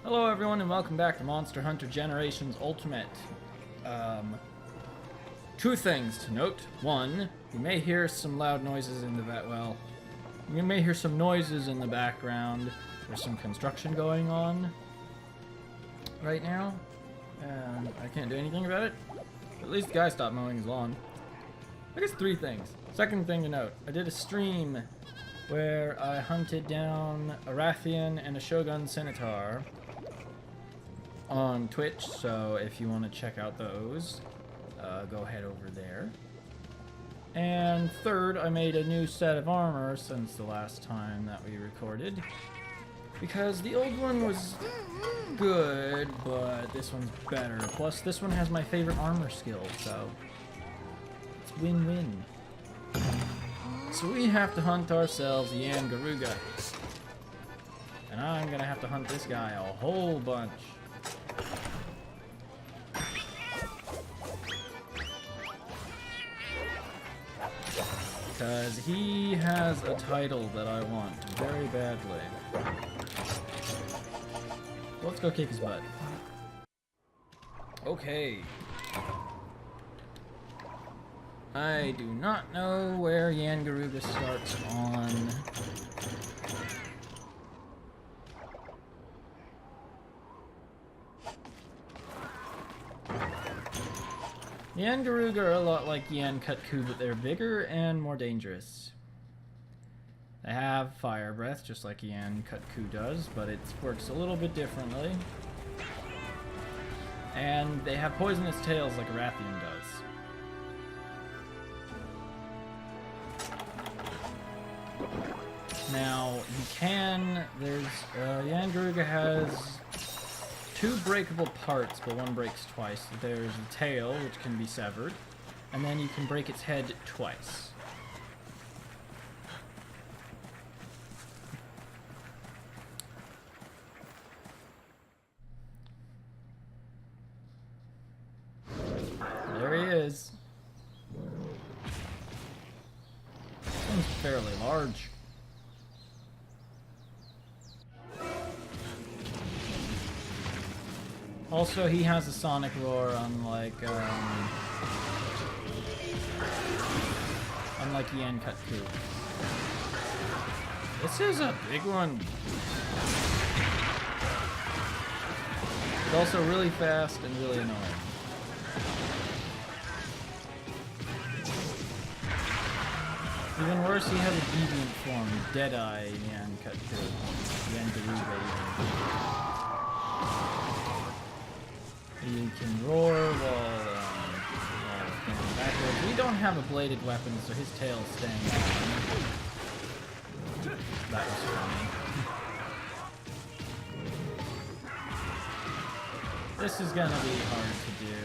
Hello everyone and welcome back to Monster Hunter Generations Ultimate. Two things to note. One, you may hear some loud noises in the you may hear some noises in the background. There's some construction going on right now, and I can't do anything about it. At least the guy stopped mowing his lawn. I guess three things. Second thing to note, I did a stream where I hunted down a Rathian and a Shogun Centaur on Twitch, so if you want to check out those, go head over there. And third, I made a new set of armor since the last time that we recorded, because the old one was good, but this one's better. Plus, this one has my favorite armor skill, so it's win-win. So we have to hunt ourselves Yian Garuga, and I'm gonna have to hunt this guy a whole bunch. Because he has a title that I want very badly. Let's go kick his butt. Okay. I do not know where Yian Garuga starts on. Yian Garuga are a lot like Yian Kutku, but they're bigger and more dangerous. They have fire breath, just like Yian Kutku does, but it works a little bit differently. And they have poisonous tails like a Rathian does. Now, Yian Garuga has two breakable parts, but one breaks twice. There's the tail, which can be severed, and then you can break its head twice. There he is. This one's fairly large. Also, he has a sonic roar, unlike Yian Kutku. This is a big one. It's also really fast and really annoying. Even worse, he has a deviant form, Deadeye Yian Kutku. Yian Garuga even. You can roar while thinking backwards. We don't have a bladed weapon, so his tail's staying on. That was funny. This is gonna be hard to do.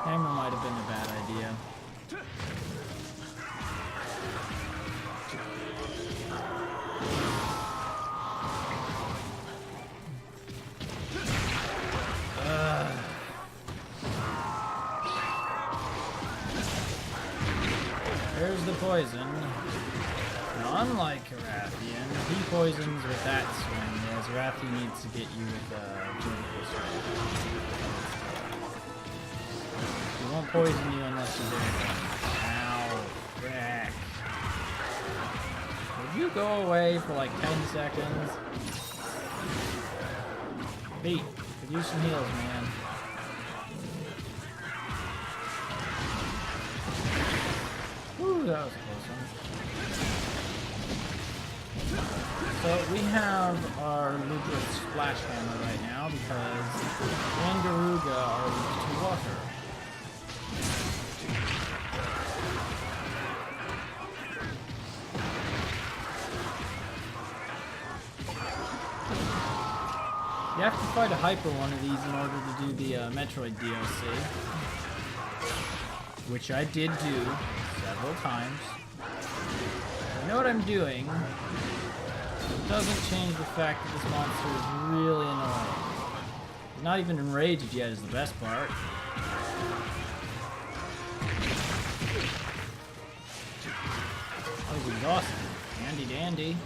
Hammer might have been a bad idea. There's the poison. Now, unlike a Rathian, he poisons with that swing, whereas Rathian needs to get you with a vertical swing. He won't poison you unless you do it. Ow, frick. Would you go away for like 10 seconds? Pete, could use some heals, man. Ooh, that was a close one. So we have our Lagiacrus splash hammer right now because Yian Garuga are weak to water. You have to fight a hyper one of these in order to do the Metroid DLC, which I did do several times. I know what I'm doing. It doesn't change the fact that this monster is really annoying. Not even enraged yet is the best part. That was exhausting. Handy dandy.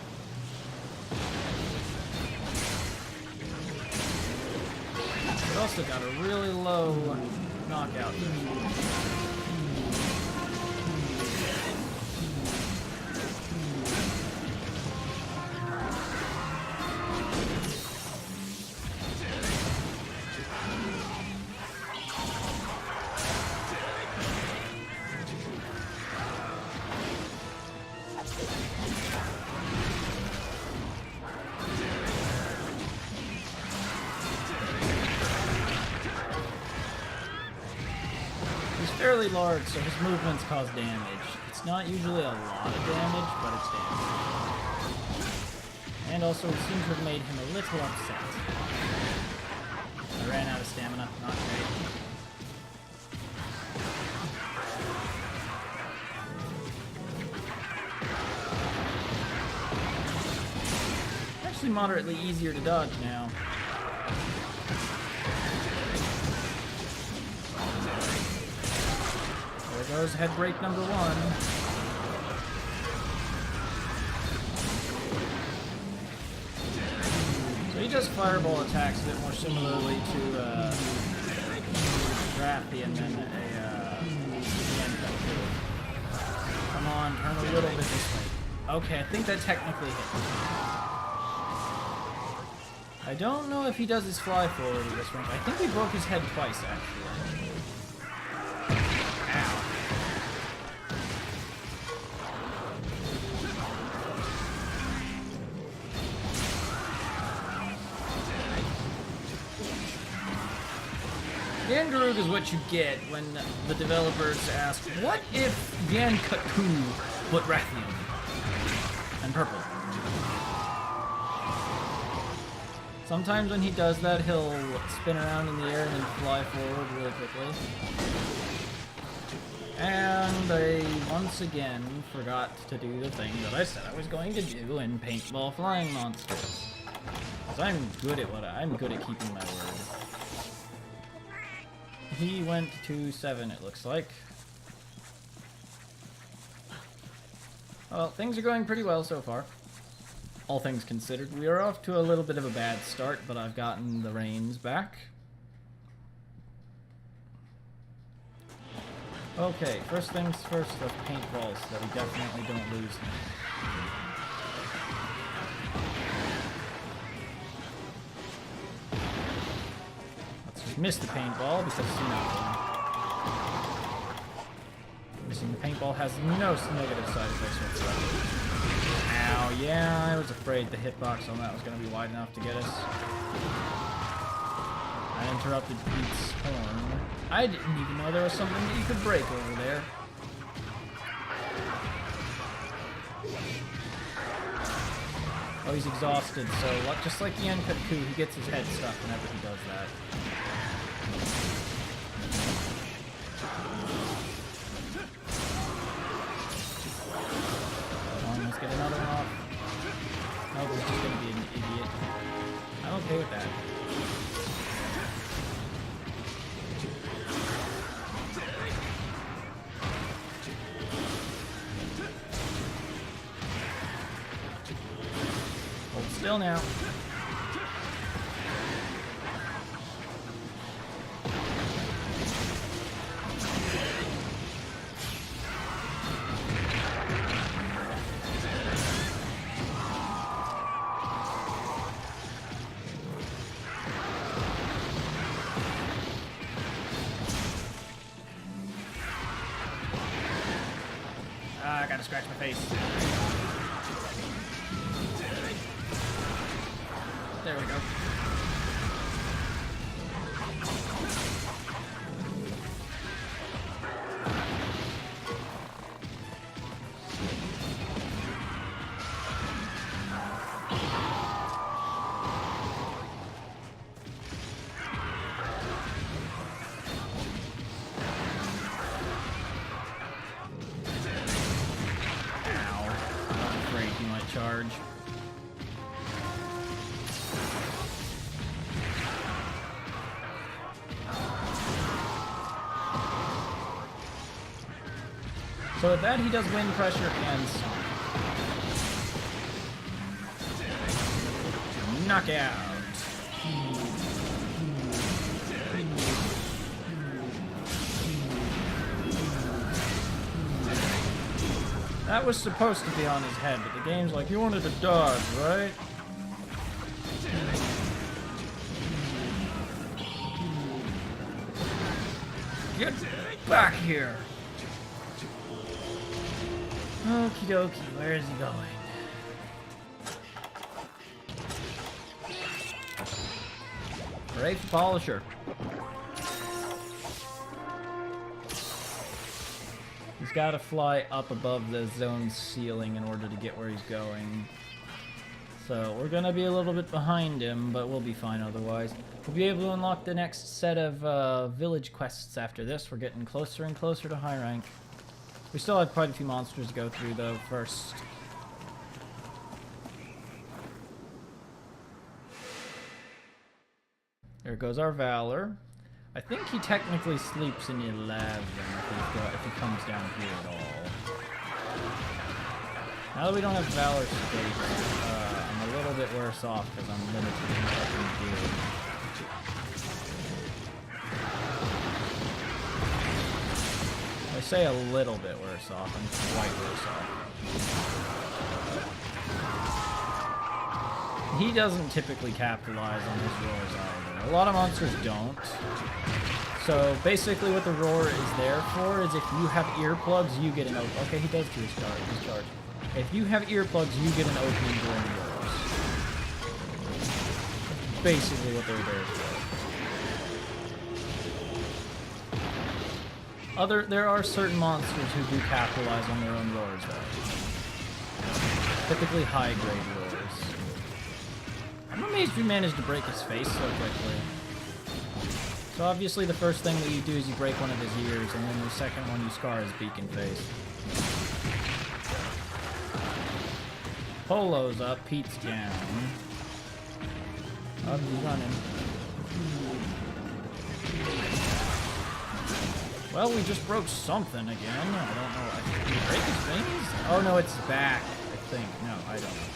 also got a really low knockout. Fairly large, so his movements cause damage. It's not usually a lot of damage, but it's damage. And also, it seems to have made him a little upset. I ran out of stamina. Not great. Actually, moderately easier to dodge now. There goes head break number one. So he does fireball attacks a bit more similarly to Rathian than a Yian. Come on, turn a little bit this way. Okay, I think that technically hit. I don't know if he does his fly forward at this range. I think he broke his head twice, actually. Ow. Yian Garuga is what you get when the developers ask, what if Yian cut Ku but Rathian? And purple. Sometimes when he does that, he'll spin around in the air and then fly forward really quickly. And I once again forgot to do the thing that I said I was going to do in paintball flying monsters. Because I'm good at keeping my word. He went to 7, it looks like. Well, things are going pretty well so far. All things considered. We are off to a little bit of a bad start, but I've gotten the reins back. Okay, first things first, the paintballs, so that we definitely don't lose them. Let's just miss the paintball because, you know, missing the paintball has no negative side effects whatsoever. Ow, yeah, I was afraid the hitbox on that was going to be wide enough to get us. I interrupted Pete's horn. I didn't even know there was something that you could break over there. Oh, he's exhausted, so just like Yian cut Ku, he gets his head stuck whenever he does that. Get another one off. Oh, he's just gonna be an idiot. I'm okay with that. Hold still now. I gotta scratch my face. There we go. Charge. So with that, he does wind pressure and sonic. Knockout. That was supposed to be on his head, but the game's like, you wanted to dodge, right? Get back here! Okie dokie, where is he going? Wraith Polisher. He's got to fly up above the zone ceiling in order to get where he's going. So we're going to be a little bit behind him, but we'll be fine otherwise. We'll be able to unlock the next set of village quests after this. We're getting closer and closer to high rank. We still have quite a few monsters to go through, though, first. There goes our Valor. I think he technically sleeps in 11 if he comes down here at all. Now that we don't have Valor space, I'm a little bit worse off because I'm limited in what I can do. I say a little bit worse off, I'm quite worse off. He doesn't typically capitalize on his roars either. A lot of monsters don't. So basically what the roar is there for is if you have earplugs, you get an opening. Okay, he does do his charge. If you have earplugs, you get an opening during roars. Basically what they're there for. There are certain monsters who do capitalize on their own roars, though. Typically high-grade roars. I'm amazed we managed to break his face so quickly. So obviously the first thing that you do is you break one of his ears, and then the second one you scar his beak and face. Polo's up, Pete's down. Oh, he's running. Well, we just broke something again. I don't know. Did we break his wings? Oh no, it's back, I think. No, I don't know.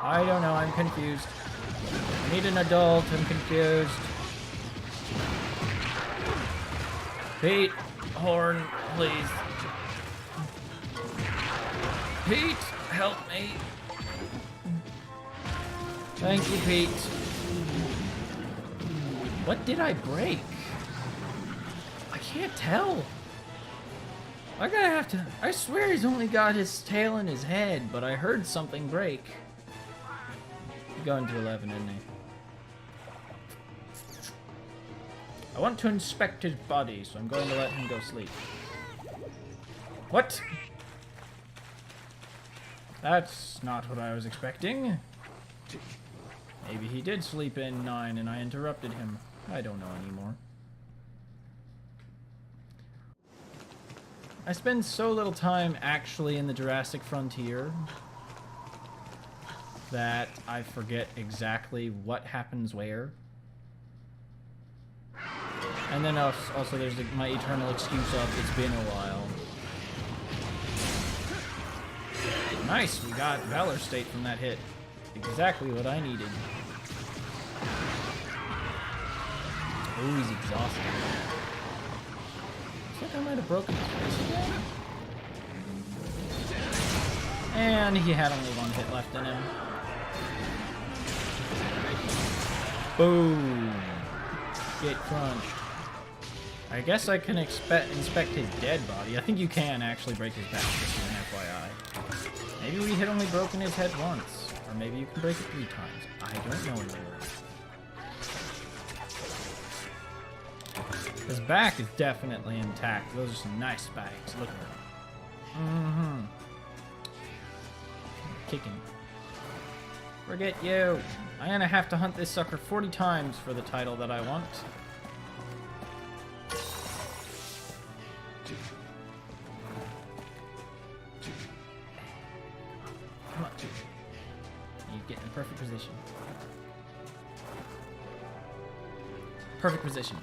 I don't know, I'm confused. I need an adult, I'm confused. Pete, horn, please. Pete, help me. Thank you, Pete. What did I break? I can't tell. I'm gonna have to... I swear he's only got his tail and his head, but I heard something break. He's going to 11, isn't he? I want to inspect his body, so I'm going to let him go sleep. What? That's not what I was expecting. Maybe he did sleep in 9 and I interrupted him. I don't know anymore. I spend so little time actually in the Jurassic Frontier that I forget exactly what happens where. And then also there's my eternal excuse of it's been a while. Nice, we got Valor State from that hit. Exactly what I needed. Ooh, he's exhausted. I think I might have broken his face again. And he had only one hit left in him. Boom. Get crunched. I guess I can inspect his dead body. I think you can actually break his back, just as an FYI. Maybe we had only broken his head once. Or maybe you can break it 3 times. I don't know anymore. His back is definitely intact. Those are some nice spikes. Look at them. Kicking. Forget you. I'm gonna have to hunt this sucker 40 times for the title that I want. Come on. You get in perfect position. Perfect position.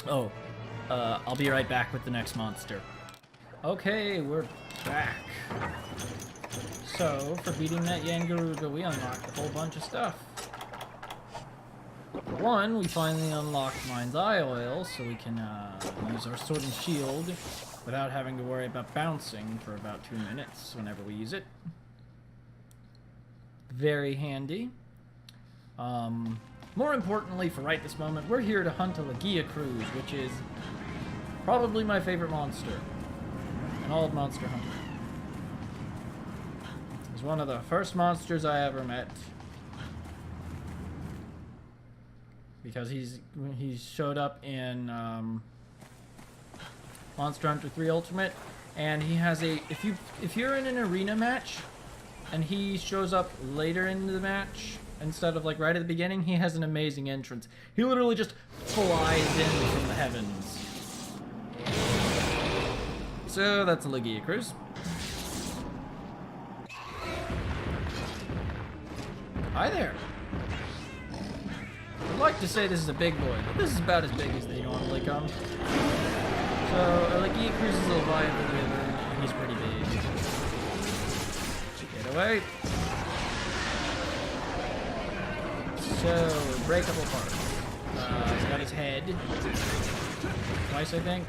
Oh, I'll be right back with the next monster. Okay, we're back. So, for beating that Yian Garuga, we unlocked a whole bunch of stuff. For one, we finally unlocked Mind's Eye Oil, so we can use our Sword and Shield without having to worry about bouncing for about 2 minutes whenever we use it. Very handy. More importantly, for right this moment, we're here to hunt a Lagiacrus, which is probably my favorite monster in all of Monster Hunter. He's one of the first monsters I ever met, because he showed up in Monster Hunter 3 Ultimate, and he has a if you're in an arena match and he shows up later in the match instead of like right at the beginning, he has an amazing entrance. He literally just flies in from the heavens. So that's a Lagiacrus. Hi there. I'd like to say this is a big boy, but this is about as big as they normally come. So, Lagiacrus is a Leviathan river, and he's pretty big. Get away. So, breakable parts. He's got his head. Twice, I think.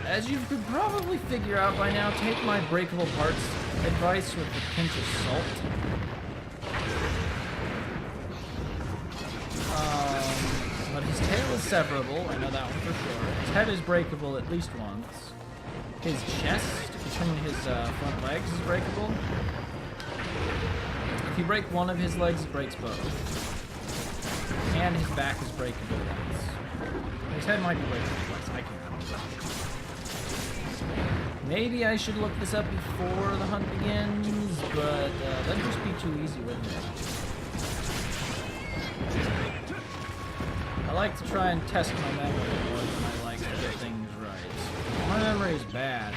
As you could probably figure out by now, take my breakable parts advice with a pinch of salt. But his tail is severable, I know that one for sure. His head is breakable at least once. His chest, between his front legs, is breakable. If you break one of his legs, it breaks both. And his back is breakable once. His head might be breakable twice, I can't remember. Maybe I should look this up before the hunt begins, but that'd just be too easy, wouldn't it? I like to try and test my memory more than I like to get things right. My memory is bad.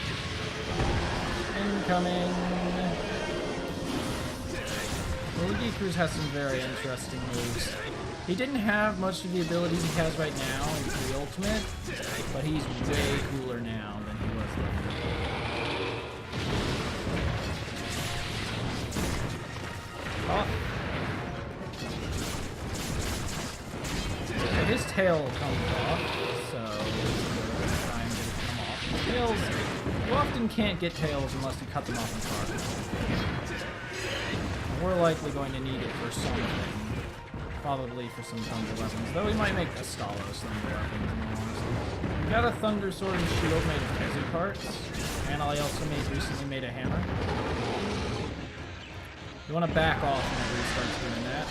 Incoming. Well, Lagiacrus has some very interesting moves. He didn't have much of the abilities he has right now in the Ultimate, but he's way cooler now than he was then. Oh. His tail comes off, so we'll try and get it to come off. Tails, you often can't get tails unless you cut them off in part. We're likely going to need it for something. Probably for some thunder weapons, though we might make a Stalos thunder weapons. We got a thunder sword and shield made of Pezzy parts, and I also recently made a hammer. You want to back off whenever he starts doing that.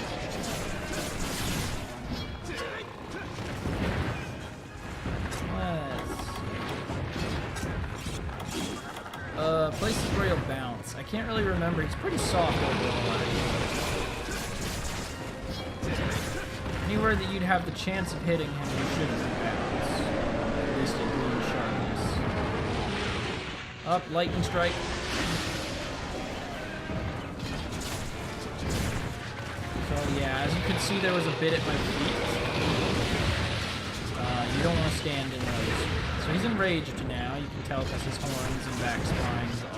Places where he'll bounce. I can't really remember. He's pretty soft overall. Anywhere that you'd have the chance of hitting him, you shouldn't bounce. At least in green sharpness. Up, lightning strike. So yeah, as you can see, there was a bit at my feet. You don't want to stand in those. So he's enraged now. You can tell because his horns and back spines are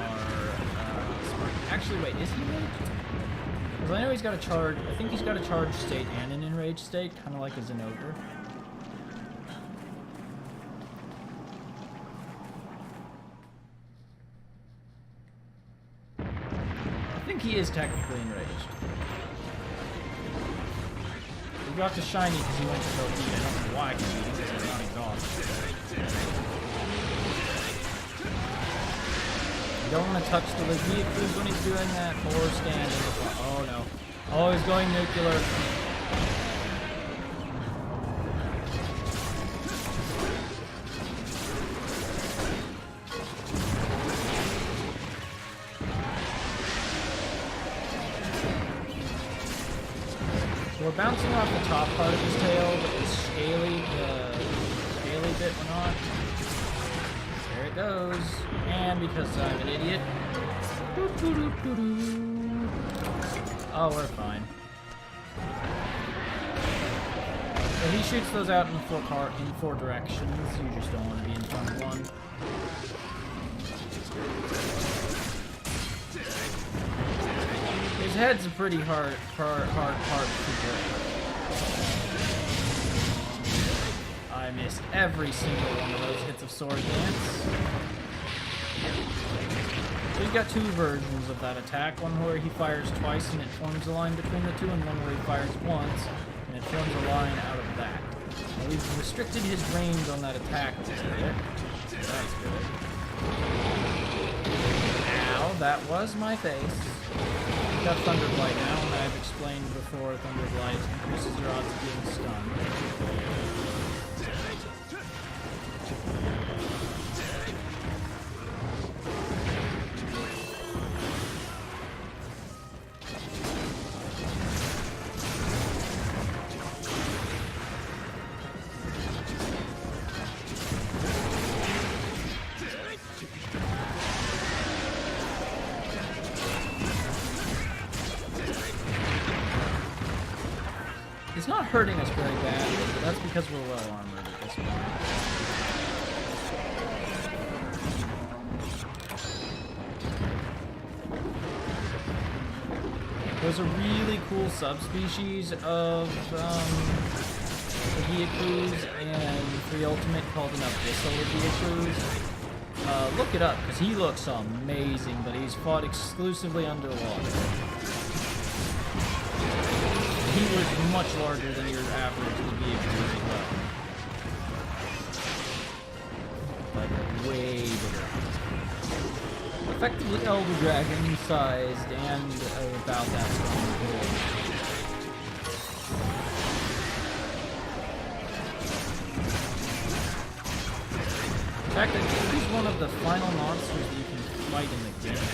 smart. Actually, wait, is he enraged? Because I know he's got a charge. I think he's got a charged state and an enraged state, kind of like a Zenogre. I think he is technically enraged. We got the shiny because he went to go eat. I don't know why he's eating because he's not exhausted. You don't want to touch the Lagiacrus when he's doing that, or stand in the front. Oh no. Oh, he's going nuclear. So we're bouncing off the top part of his tail, but the scaly bit went on. There it goes. And because I'm an idiot. Oh, we're fine. So he shoots those out in four directions. You just don't want to be in front of one. His head's a pretty hard part to break. I missed every single one of those hits of Sword Dance. So he's got two versions of that attack. One where he fires twice and it forms a line between the two, and one where he fires once and it forms a line out of that. Now, we've restricted his range on that attack a little bit. So that's good. Ow, that was my face. We've got Thunderblight now, and I've explained before, Thunderblight increases your odds of being stunned. It's not hurting us very badly, but that's because we're well armored at this point. There's a really cool subspecies of Lagiacrus and free ultimate called an Abyssal Lagiacrus. Look it up, because he looks amazing, but he's fought exclusively underwater. He was much larger than your average Lagiacrus as well. Like, way bigger. Effectively Elder Dragon sized and about that strong build. In fact, I think he's one of the final monsters that you can fight in the game.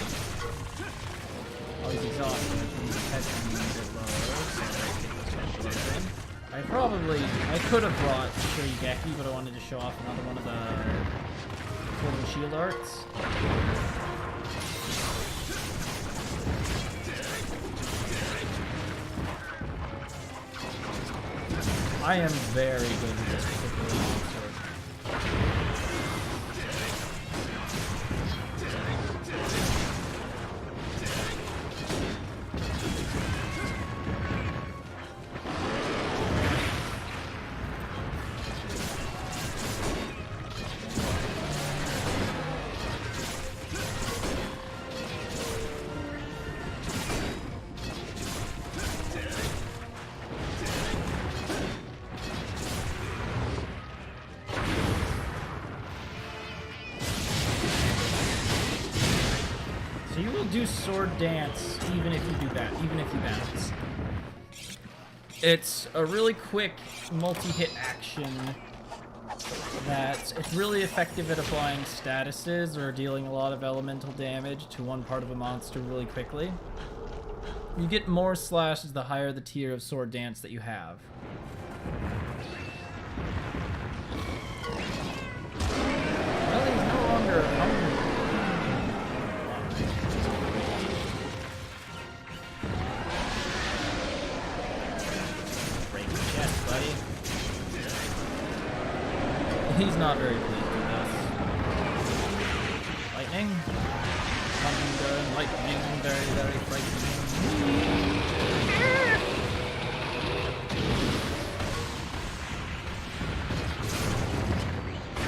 Oh, he's exhausted, which means his head's going to be a bit lower, so I take the special open. I could have brought Shirigeki, but I wanted to show off another one of the Golden Shield arts. I am very good with this particular monster. So you will do Sword Dance even if you do that, even if you bounce. It's a really quick multi-hit action it's really effective at applying statuses or dealing a lot of elemental damage to one part of a monster really quickly. You get more slashes the higher the tier of Sword Dance that you have. Well, he's no longer hungry. Break your chest, buddy. He's not very pleased with us. Lightning. Thunder and lightning. Very, very frightening.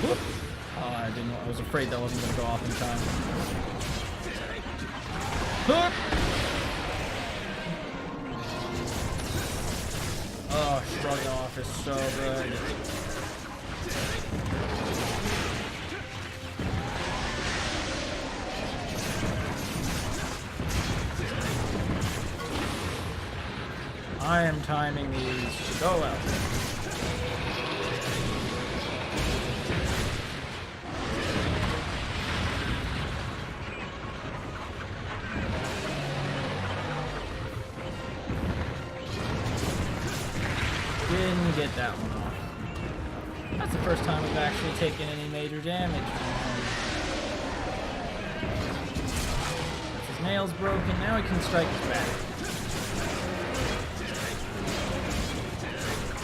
Whoop. Oh, I was afraid that wasn't going to go off in time. Whoop. Oh, shrugging off is so good. I am timing these so well. Didn't get that one off. That's the first time we've actually taken any major damage from him. His nail's broken, now he can strike his back.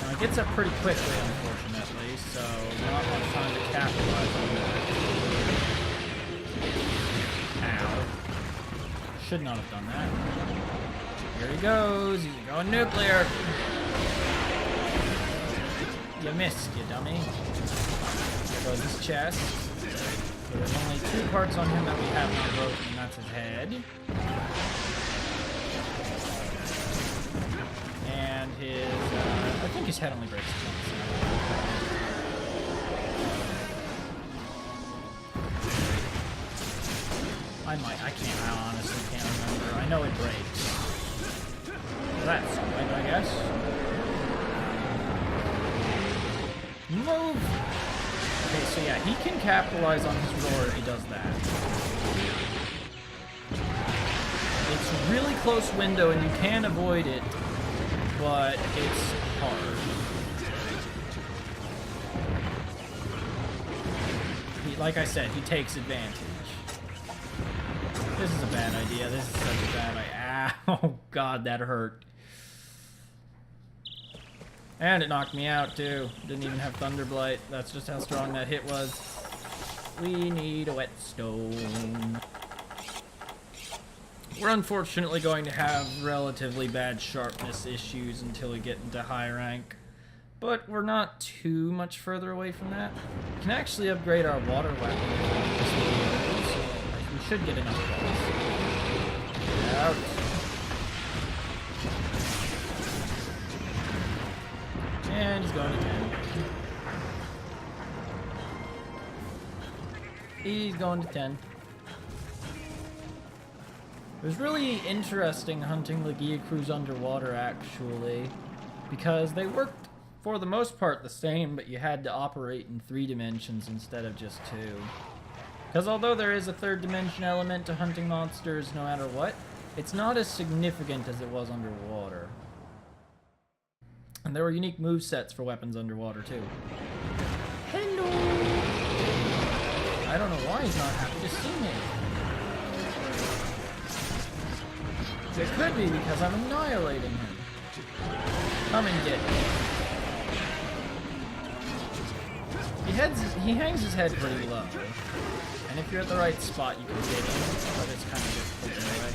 Now it gets up pretty quickly, unfortunately, so not much time to capitalize on that. Ow. Should not have done that. Here he goes. He's going nuclear. You missed, you dummy. There goes his chest. So there's only 2 parts on him that we have not broken, and that's his head. And his, I think his head only breaks once. I honestly can't remember. I know it breaks. That's something, I guess. Move! Okay, so yeah, he can capitalize on his roar if he does that. It's a really close window and you can avoid it, but it's hard. Like I said, he takes advantage. This is a bad idea. This is such a bad idea. Oh god, that hurt. And it knocked me out too. Didn't even have Thunderblight. That's just how strong that hit was. We need a whetstone. We're unfortunately going to have relatively bad sharpness issues until we get into high rank. But we're not too much further away from that. We can actually upgrade our water weapon. We should get enough balls. Get out. And he's going to 10. He's going to 10. It was really interesting hunting Lagiacrus underwater, actually, because they worked, for the most part, the same, but you had to operate in 3 dimensions instead of just 2. Because although there is a 3rd dimension element to hunting monsters no matter what, it's not as significant as it was underwater. And there were unique movesets for weapons underwater, too. Hello! I don't know why he's not happy to see me. It could be because I'm annihilating him. Come and get me. He hangs his head pretty low. And if you're at the right spot, you can get him, but it's kind of difficult anyway.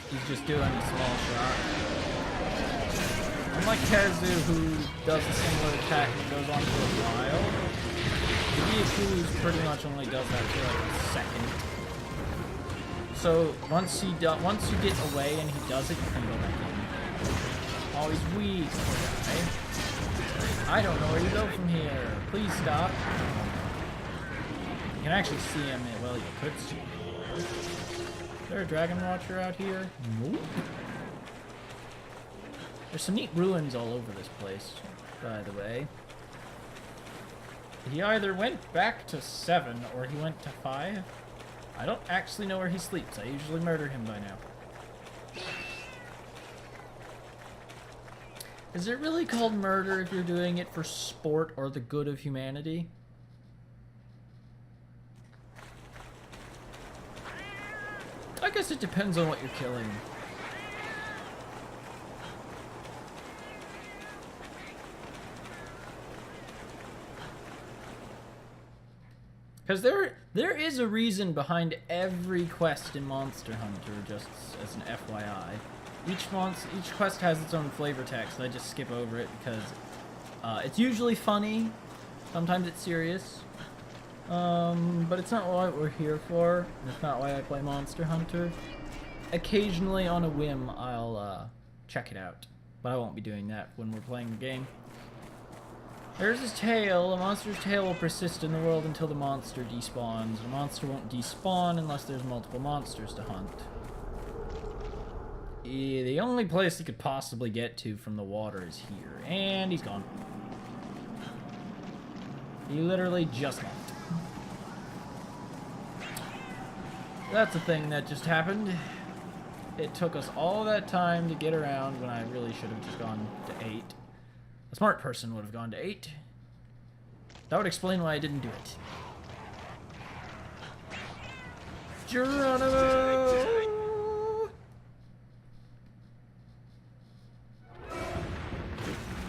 He's just doing a small shot. Unlike Kazu, who does a similar attack and goes on for a while, the Garuga pretty much only does that for like a second. So once you get away and he does it, you can go back in. Oh, he's weak, poor guy. I don't know where you go from here. Please stop. You can actually see him. Well, you could see him. Is there a Dragon Watcher out here? Nope. There's some neat ruins all over this place, by the way. He either went back to 7 or he went to 5. I don't actually know where he sleeps. I usually murder him by now. Is it really called murder if you're doing it for sport or the good of humanity? I guess it depends on what you're killing. Because there is a reason behind every quest in Monster Hunter, just as an FYI. Each quest has its own flavor text, and I just skip over it because it's usually funny, sometimes it's serious, but it's not what we're here for, and it's not why I play Monster Hunter. Occasionally, on a whim, I'll check it out, but I won't be doing that when we're playing the game. There's his tail. A monster's tail will persist in the world until the monster despawns. A monster won't despawn unless there's multiple monsters to hunt. The only place he could possibly get to from the water is here. And he's gone. He literally just left. That's a thing that just happened. It took us all that time to get around when I really should have just gone to 8. A smart person would have gone to 8. That would explain why I didn't do it. Geronimo!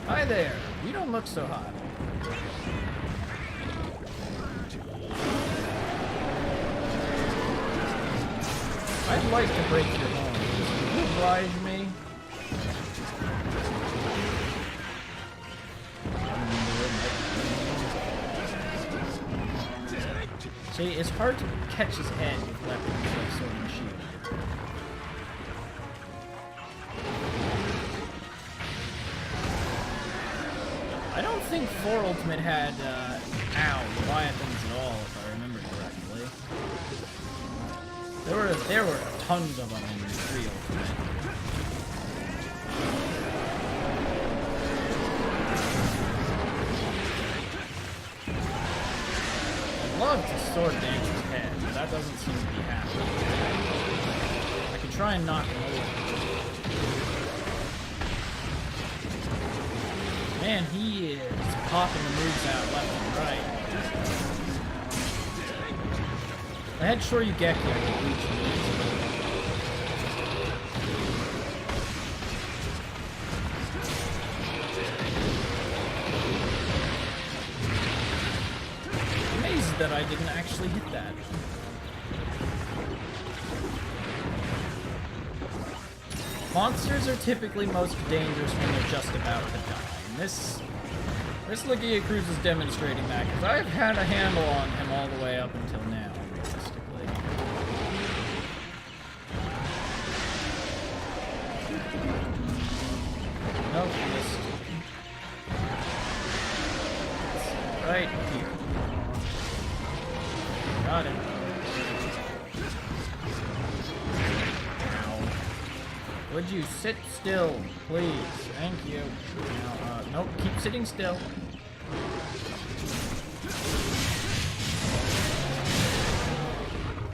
Hi there. You don't look so hot. I'd like to break your horn. Can you oblige me? See, it's hard to catch his head with weapons like sword and shield. I don't think 4 Ultimate had, Leviathans at all, if I remember correctly. There were tons of them in 3 Ultimate. I'd love to sword dance his head, but that doesn't seem to be happening. I could try and knock him over. Man, he is popping the moves out left and right. I had Shoryugeki, I could reach him easily. I'm amazed that I didn't actually hit that. Monsters are typically most dangerous when they're just about to die. This Lagiacrus is demonstrating that, because I've had a handle on him all the way up until now, realistically. Nope, missed. Right here. Got him. Ow. Would you sit still, please? Thank you. Now, nope, keep sitting still.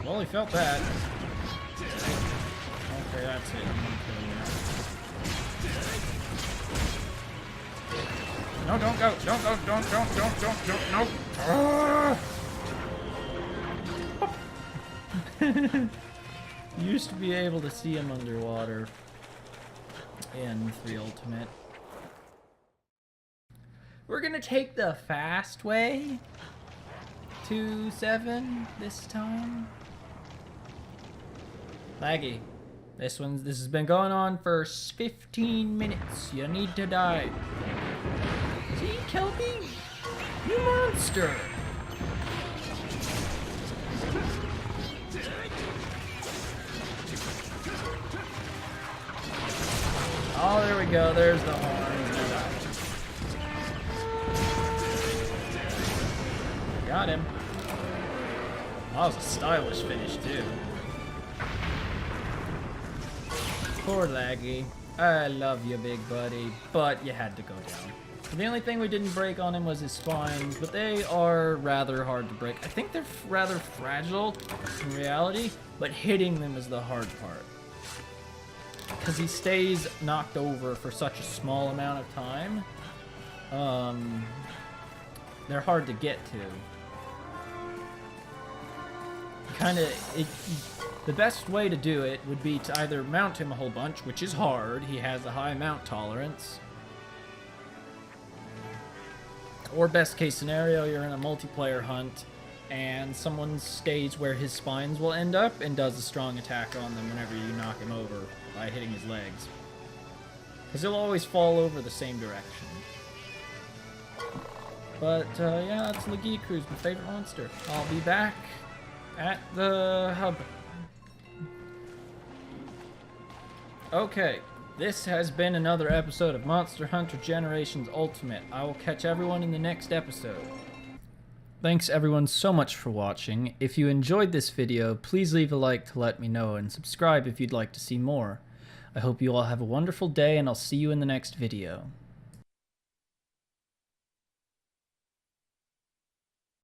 Well, he felt that. Okay, that's it. No, don't go. No. Used to be able to see him underwater in 3 Ultimate. We're gonna take the fast way to 7 this time. Laggy. This has been going on for 15 minutes. You need to die. See, kill me, you monster. Oh, there we go. There's the horn. Got him. That was a stylish finish, too. Poor Laggy. I love you, big buddy, but you had to go down. The only thing we didn't break on him was his spines, but they are rather hard to break. I think they're rather fragile in reality, but hitting them is the hard part. Because he stays knocked over for such a small amount of time. They're hard to get to. The best way to do it would be to either mount him a whole bunch, which is hard. He has a high mount tolerance. Or best case scenario, you're in a multiplayer hunt and someone stays where his spines will end up and does a strong attack on them whenever you knock him over by hitting his legs. Because he'll always fall over the same direction. But, yeah, that's Lagiacrus, my favorite monster. I'll be back at the hub. Okay, this has been another episode of Monster Hunter Generations Ultimate. I will catch everyone in the next episode. Thanks everyone so much for watching. If you enjoyed this video, please leave a like to let me know and subscribe if you'd like to see more. I hope you all have a wonderful day and I'll see you in the next video.